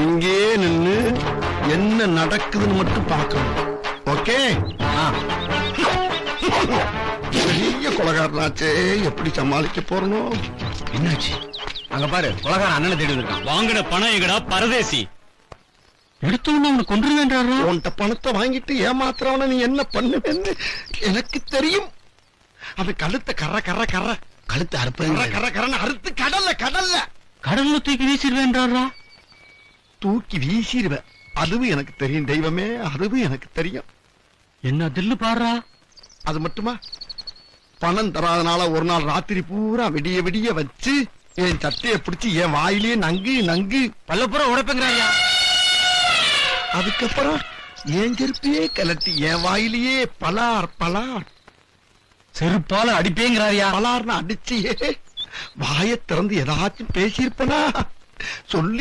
இங்கே நின்னு என்ன நடக்குதுன்னு மட்டும் பார்க்கணும். ஓகே? பெரிய கொலகாரனாச்சே, எப்படி சமாளிக்க போறனோ? என்னாச்சு? அங்க பாரு, கொலகாரன் அண்ணனை தேடி இருக்கான். வாங்கின பணம் எங்கடா பரதேசி? எடுத்தவன அவனை கொன்றுவேன்றாரா? உன்கிட்ட பணத்தை வாங்கிட்டு ஏமாத்துறவன நீ என்ன பண்ணுவேன்னு எனக்கு தெரியும். அவன் கழுத்தை கர கர கர கழுத்து கர அறுப்பேன். கர கரன்னு அறுத்து கடல்ல கடல்ல கடல்ல தூக்கி வீசிடுவேன்றாரா? தூக்கி வீசிடுவேன். அதுவும் எனக்கு தெரியும் தெய்வமே, அதுவும் எனக்கு தெரியும். என்ன தில்லு பாடுறா? அது மட்டுமா, பணம் தராதனால ஒரு நாள் ராத்திரி பூரா விடிய விடிய வச்சு என் சட்டையை பிடிச்சி என் வாயிலே நங்கு நங்கு பல்லப்புற உடைப்பேங்கிறாயா? அதுக்கப்புறம் என் செருப்பையே கலட்டி என் வாயிலேயே பலார் பலார் செருப்பால அடிப்பேங்கிறாயா? பலார்னு அடிச்சியே வாயை திறந்து ஏதாச்சும் பேசியிருப்பனா சொல்லி